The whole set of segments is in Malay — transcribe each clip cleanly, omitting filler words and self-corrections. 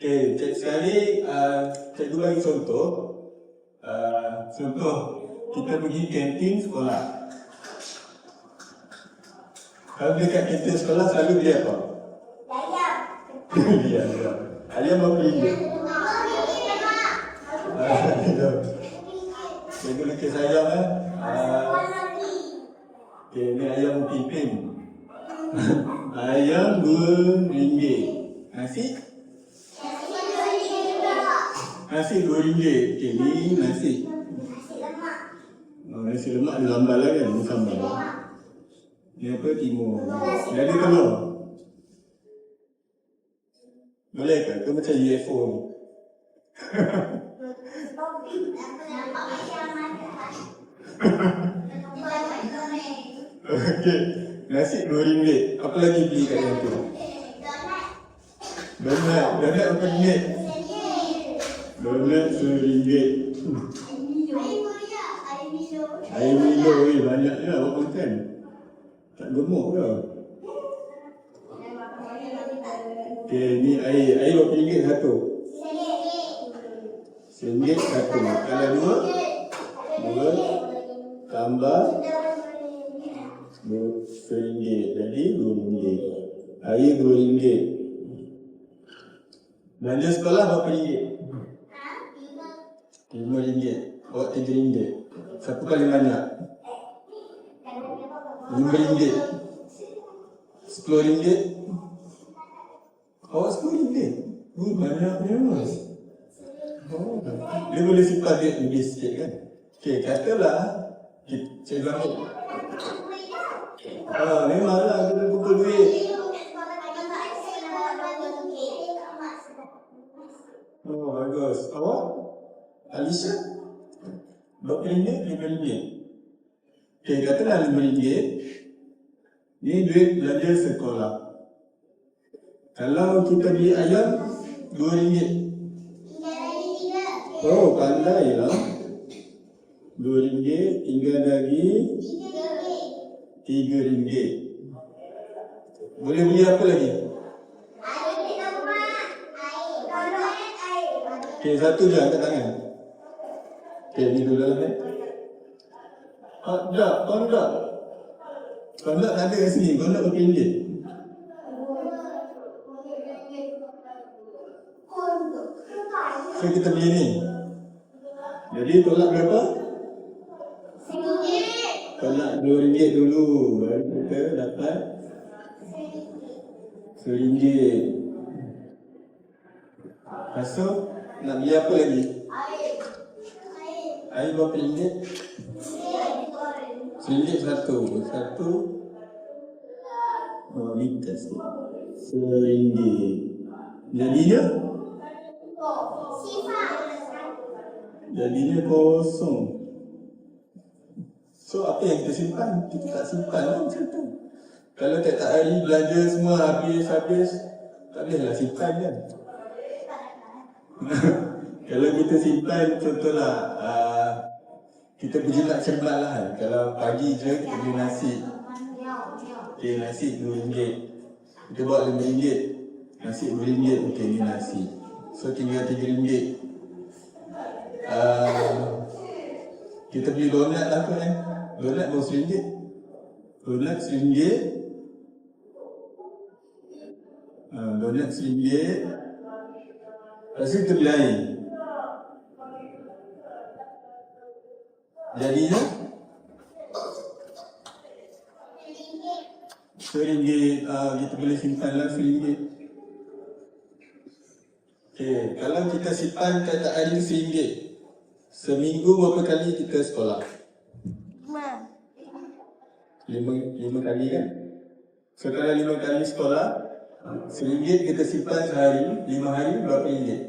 Okey, sekali cikgu bagi contoh. Contoh, kita pergi kantin sekolah. Kalau dekat kantin sekolah selalu beli apa? Ayam. Ayam berapa ringgit? Cikgu lukis ayam okey, ni ayam pimpin. Ayam RM2. Nasi? Nasi RM2. Okey, ni nasi. Nasi lemak ni sambal lah kan? Ni sambal. Ni apa? Timur. Jadi telur. Boleh ke? Ke macam UFO ni? Okey. Nasi RM2. Apa lagi beli kat dalam tu? Donat. Donat berapa ringgit? Donat RM1. Air Milo. Banyak je awak makan. Tak gemuk ke? Okey, ni air. Air berapa ringgit satu? RM1 satu. Kalau dua tambah RM1. Jadi RM2. Air RM2. Belanja sekolah berapa ringgit? RM5. Awak RM3. Satu kali banyak. RM5. RM10. Awak RM10. Banyak punya mas. Dia boleh simpan duit lebih sikit kan? Okey, katalah cikgu ambil. Memanglah kita kumpul duit. Bagus. Awak? Alisha? Berapa ringgit? RM5. Okey, katalah RM5. Ni duit belanja sekolah. Kalau kita beli ayam RM2. Oh, pandai lah. RM2, tinggal lagi RM3. Boleh beli apa lagi? Okey, satu je angkat tangan. Okey, ni dulu lah Kondak. Kondak tak ada kat sini. Kondak berapa ringgit? So, kita beli ni. Jadi, tolak berapa? Tolak RM2 dulu. Baru kita dapat RM1. Lepas tu, nak beli apa lagi? Air berapa ringgit? RM1 satu. Liter RM1. Jadinya kosong. So apa yang kita simpan? Kita tak simpan lah macam tu. Kalau tiap-tiap hari belanja semua habis, tak bolehlah simpan kan. Kalau kita simpan, contohlah kita berjimat cermat lah. Kalau pagi je kita beli nasi. Okay, nasi RM2. Kita buat RM5. Nasi RM2. Okay, ni nasi. So tinggal RM3. Kita beli donat lah tu kan. Donat baru RM1. Donat RM1. Donat RM1. Lepas tu kita beli air. Jadinya RM1. Kita boleh simpan lah RM1. Okay, kalau kita simpan kata hari RM1, seminggu berapa kali kita sekolah? 5 kali kan? So kalau 5 kali sekolah, RM1 kita simpan sehari, 5 hari berapa ringgit?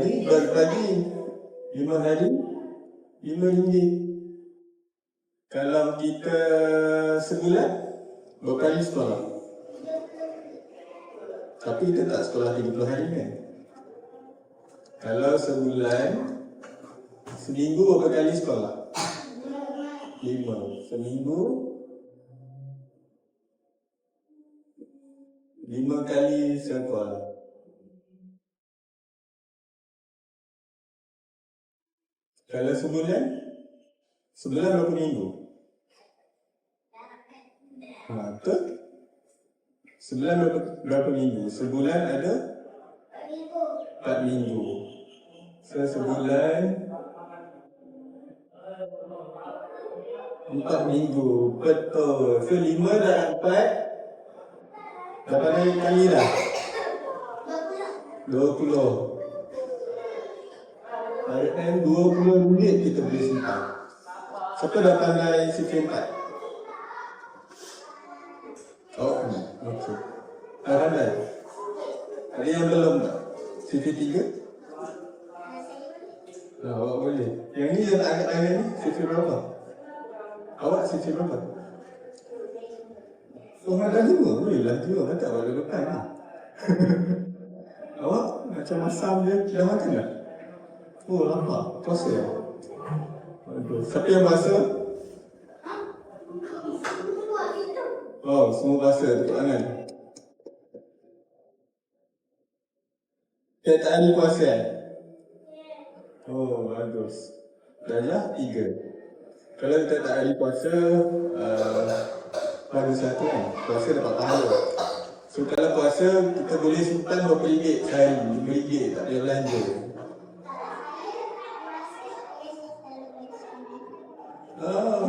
Ni bagi 5 hari RM5. Kalau kita sebulan, berapa kali sekolah? Tapi kita tak sekolah 30 hari kan? Kalau sebulan, seminggu berapa kali sekolah? 5. Seminggu 5 5 kali seekor. Kalau sebulan? Sebulan berapa minggu? Betul? Sebulan berapa minggu? Sebulan ada 4 minggu. So sebulan 4 minggu. Betul. So 5 darab 4 dah pandai kali dah? 20. RM 20 kita boleh simpan. Siapa dah pandai sifir 4? Oh, okey. Dah pandai? Ada yang belum tak? Sifir 3? Awak boleh. Yang ni yang tak angkat tangan ni, sifir berapa? Awak sifir berapa? Oh, ada 5? Boleh lah 2. Kan tak awak dah depan ni. Awak macam masam je, dah makan dah? Oh, lapar. Puasa ya? Aduh. Siapa yang puasa? Oh, semua puasa. Tepuk tangan. Tiap hari puasa? Oh, bagus. Darjah 3. Kalau kita tak hari puasa, bagus satu kan? Puasa dapat pahala. So kalau puasa, kita boleh simpan berapa ringgit sehari? RM5, tak payah belanja.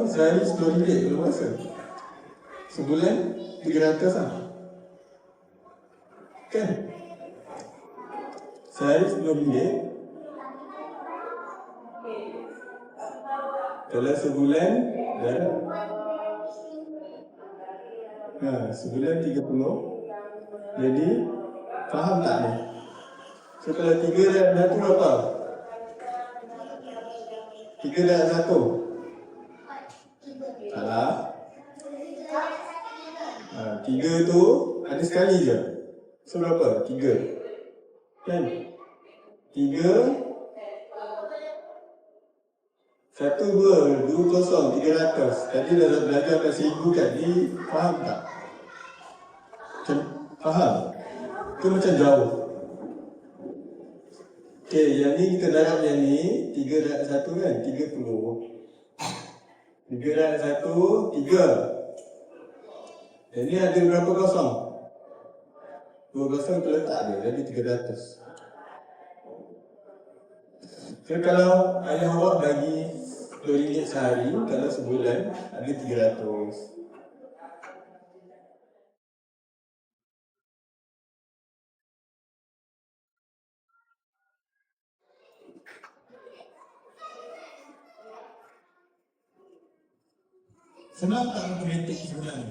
Sehari RM10 kalau puasa. Sebulan 300 lah. Kan? Sehari RM10. Kalau sebulan dah sebulan 30. Jadi faham tak ni? So kalau 3 darab 1 berapa? 3 darab 1? Salah. 3 tu ada sekali je. So berapa? 3. Kan? 3 1, 2, 20, 300. Tadi dah belajar kat 1000 tadi. Faham tak? Macam faham? Itu macam jauh. Okey, yang ni kita darab yang ni. 3 darab 1 kan? 30. 3 darab 1, 3. Yang ni ada berapa kosong? 2 kosong terletak dia. Jadi 300. So kalau ayah awak bagi RM10 sehari, kalau sebulan ada 300. Senang tak matematik sebenarnya?